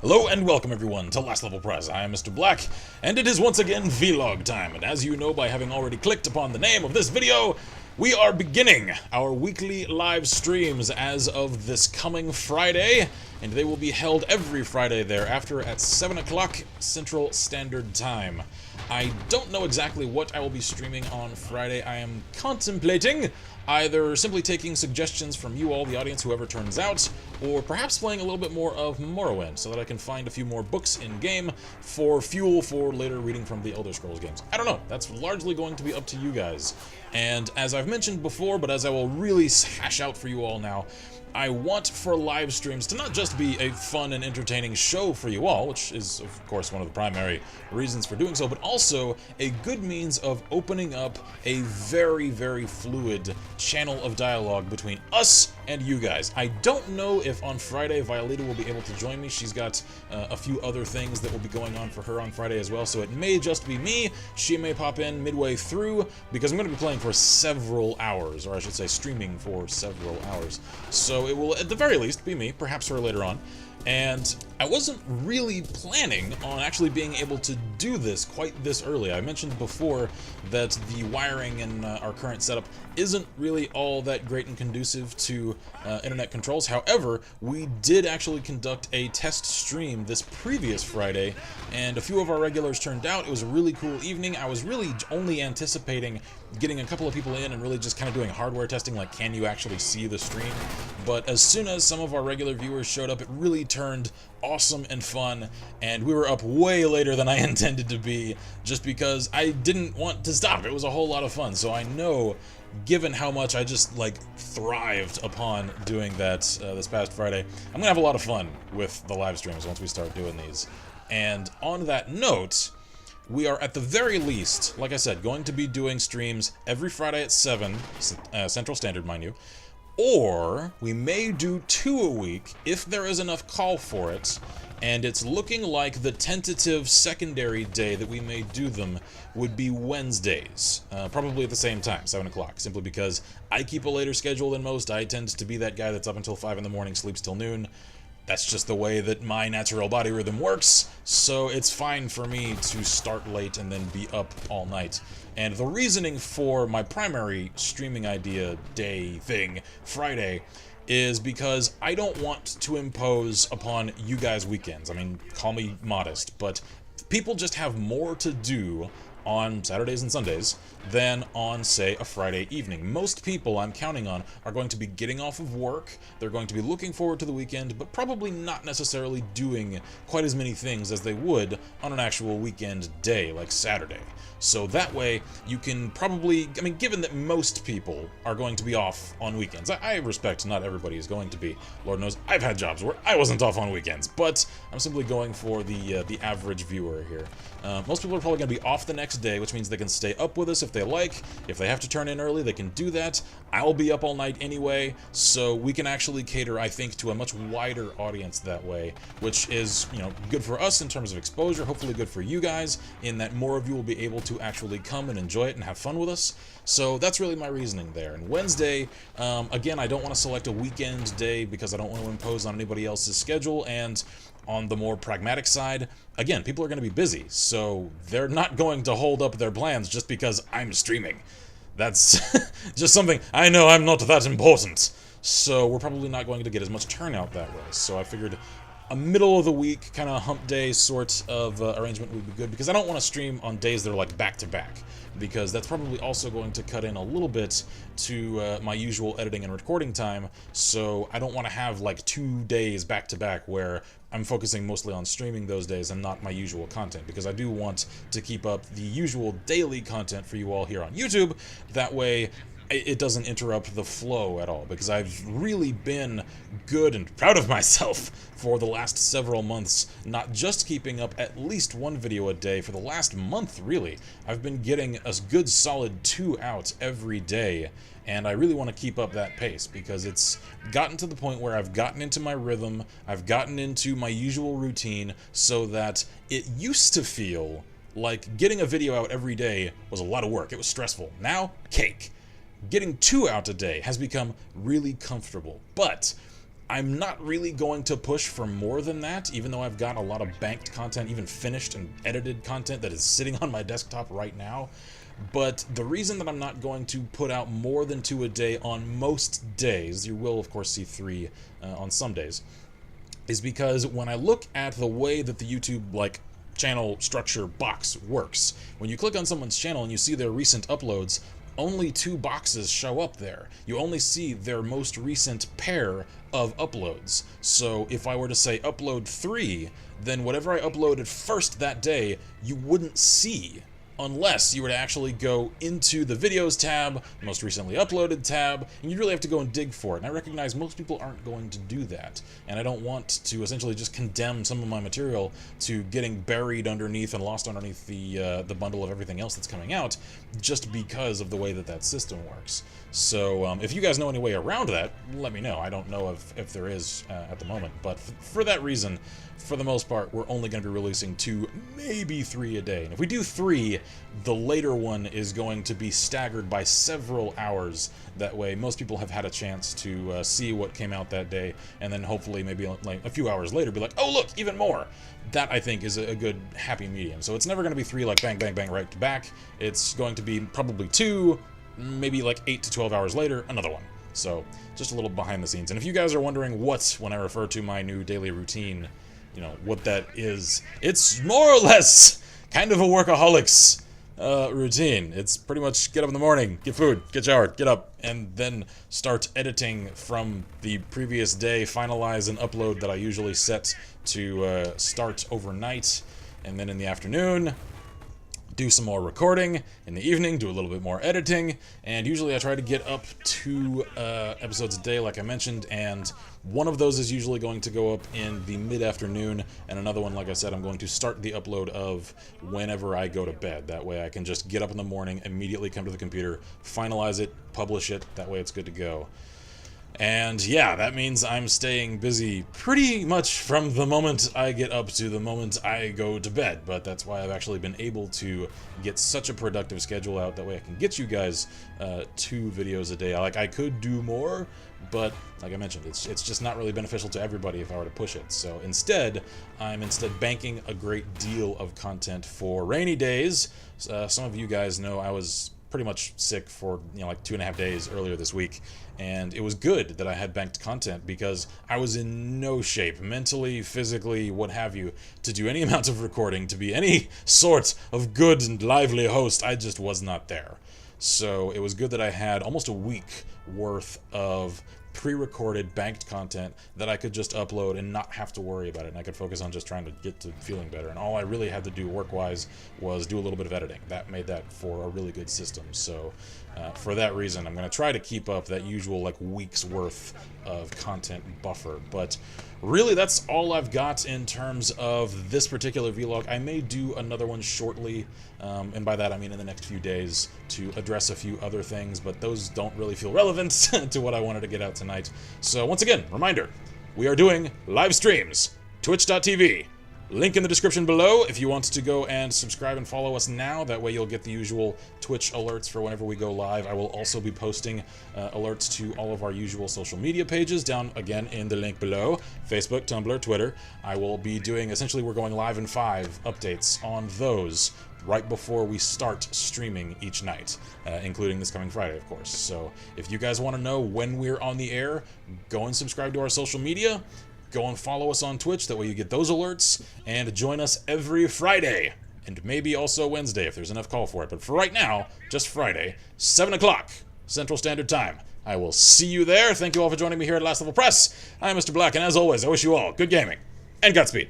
Hello and welcome everyone to Last Level Press. I am Mr. Black, and it is once again vlog time. And as you know by having already clicked upon the name of this video, we are beginning our weekly live streams as of this coming Friday, and they will be held every Friday thereafter at 7 o'clock Central Standard Time. I don't know exactly what I will be streaming on Friday. I am contemplating either simply taking suggestions from you all, the audience, whoever turns out, or perhaps playing a little bit more of Morrowind so that I can find a few more books in-game for fuel for later reading from the Elder Scrolls games. I don't know. That's largely going to be up to you guys. And as I've mentioned before, but as I will really hash out for you all now, I want for live streams to not just be a fun and entertaining show for you all, which is of course one of the primary reasons for doing so, but also a good means of opening up a very, very fluid channel of dialogue between us and you guys. I don't know if on Friday Violeta will be able to join me. She's got a few other things that will be going on for her on Friday as well, so it may just be me. She may pop in midway through, because I'm going to be playing for several hours, or I should say streaming for several hours. So it will, at the very least, be me, perhaps her later on. And I wasn't really planning on actually being able to do this quite this early. I mentioned before that the wiring in our current setup isn't really all that great and conducive to internet controls. However, we did actually conduct a test stream this previous Friday, and a few of our regulars turned out. It was a really cool evening. I was really only anticipating getting a couple of people in and really just kind of doing hardware testing, like can you actually see the stream? But as soon as some of our regular viewers showed up, it really turned awesome and fun, and we were up way later than I intended to be, just because I didn't want to stop. It was a whole lot of fun, so I know, given how much I just thrived upon doing that this past Friday, I'm gonna have a lot of fun with the live streams once we start doing these. And on that note, we are at the very least, like I said, going to be doing streams every Friday at 7 Central Standard, mind you. Or we may do 2 a week if there is enough call for it, and it's looking like the tentative secondary day that we may do them would be Wednesdays, probably at the same time, 7 o'clock, simply because I keep a later schedule than most. I tend to be that guy that's up until 5 in the morning, sleeps till noon. That's just the way that my natural body rhythm works, so it's fine for me to start late and then be up all night. And the reasoning for my primary streaming idea day thing, Friday, is because I don't want to impose upon you guys weekends. I mean, call me modest, but people just have more to do on Saturdays and Sundays than on, say, a Friday evening. Most people, I'm counting on, are going to be getting off of work, they're going to be looking forward to the weekend, but probably not necessarily doing quite as many things as they would on an actual weekend day, like Saturday. So that way, you can probably, I mean, given that most people are going to be off on weekends, I respect not everybody is going to be. Lord knows, I've had jobs where I wasn't off on weekends, but I'm simply going for the average viewer here. Most people are probably going to be off the next day, which means they can stay up with us if they like. If they have to turn in early, they can do that. I'll be up all night anyway, so we can actually cater, I think, to a much wider audience that way, which is, you know, good for us in terms of exposure, hopefully good for you guys, in that more of you will be able to actually come and enjoy it and have fun with us. So that's really my reasoning there. And Wednesday, again, I don't want to select a weekend day because I don't want to impose on anybody else's schedule, and on the more pragmatic side, again, people are going to be busy, so they're not going to hold up their plans just because I'm streaming. That's just something, I know I'm not that important, so we're probably not going to get as much turnout that way. So I figured a middle of the week, kind of hump day sort of arrangement would be good, because I don't want to stream on days that are like back-to-back, because that's probably also going to cut in a little bit to my usual editing and recording time, so I don't want to have like 2 days back-to-back where I'm focusing mostly on streaming those days and not my usual content, because I do want to keep up the usual daily content for you all here on YouTube. That way it doesn't interrupt the flow at all, because I've really been good and proud of myself for the last several months, not just keeping up at least 1 video a day. For the last month, really, I've been getting a good solid 2 out every day, and I really want to keep up that pace, because it's gotten to the point where I've gotten into my rhythm, I've gotten into my usual routine, so that it used to feel like getting a video out every day was a lot of work. It was stressful. Now, cake. Getting 2 out a day has become really comfortable, but I'm not really going to push for more than that, even though I've got a lot of banked content, even finished and edited content that is sitting on my desktop right now. But the reason that I'm not going to put out more than 2 a day on most days, you will of course see 3 on some days, is because when I look at the way that the YouTube channel structure box works, when you click on someone's channel and you see their recent uploads, only 2 boxes show up there. You only see their most recent pair of uploads. So if I were to say upload 3, then whatever I uploaded first that day, you wouldn't see, unless you were to actually go into the videos tab, most recently uploaded tab, and you really have to go and dig for it. And I recognize most people aren't going to do that, and I don't want to essentially just condemn some of my material to getting buried underneath and lost underneath the bundle of everything else that's coming out, just because of the way that that system works. So if you guys know any way around that, let me know. I don't know if there is at the moment, but for that reason, for the most part, we're only going to be releasing 2, maybe 3 a day. And if we do 3, the later one is going to be staggered by several hours. That way, most people have had a chance to see what came out that day, and then hopefully maybe like a few hours later be like, oh look, even more! That, I think, is a good happy medium. So it's never going to be 3 like bang, bang, bang, right to back. It's going to be probably 2, maybe like 8 to 12 hours later, another one. So, just a little behind the scenes. And if you guys are wondering what, when I refer to my new daily routine, you know, what that is, it's more or less kind of a workaholics routine. It's pretty much get up in the morning, get food, get showered, get up, and then start editing from the previous day, finalize an upload that I usually set to start overnight, and then in the afternoon, do some more recording, in the evening do a little bit more editing, and usually I try to get up 2 episodes a day like I mentioned, and one of those is usually going to go up in the mid-afternoon, and another one, like I said, I'm going to start the upload of whenever I go to bed. That way I can just get up in the morning, immediately come to the computer, finalize it, publish it, that way it's good to go. And yeah, that means I'm staying busy pretty much from the moment I get up to the moment I go to bed, but that's why I've actually been able to get such a productive schedule out. That way I can get you guys 2 videos a day. I could do more, but like I mentioned, it's just not really beneficial to everybody if I were to push it. So instead, I'm banking a great deal of content for rainy days. Some of you guys know I was pretty much sick for, like 2.5 days earlier this week, and it was good that I had banked content because I was in no shape, mentally, physically, what have you, to do any amount of recording, to be any sort of good and lively host. I just was not there. So it was good that I had almost a week worth of pre-recorded, banked content that I could just upload and not have to worry about it, and I could focus on just trying to get to feeling better. And all I really had to do work-wise was do a little bit of editing. That made that for a really good system. So for that reason, I'm going to try to keep up that usual week's worth of content buffer. But really, that's all I've got in terms of this particular vlog. I may do another one shortly, and by that I mean in the next few days, to address a few other things, but those don't really feel relevant to what I wanted to get out tonight. So once again, reminder, we are doing live streams, twitch.tv. Link in the description below if you want to go and subscribe and follow us now. That way you'll get the usual Twitch alerts for whenever we go live. I will also be posting alerts to all of our usual social media pages down again in the link below. Facebook, Tumblr, Twitter. I will be doing, essentially we're going live in 5 updates on those right before we start streaming each night, including this coming Friday, of course. So if you guys want to know when we're on the air, go and subscribe to our social media. Go and follow us on Twitch, that way you get those alerts, and join us every Friday, and maybe also Wednesday if there's enough call for it. But for right now, just Friday, 7 o'clock Central Standard Time. I will see you there. Thank you all for joining me here at Last Level Press. I'm Mr. Black, and as always, I wish you all good gaming and Godspeed.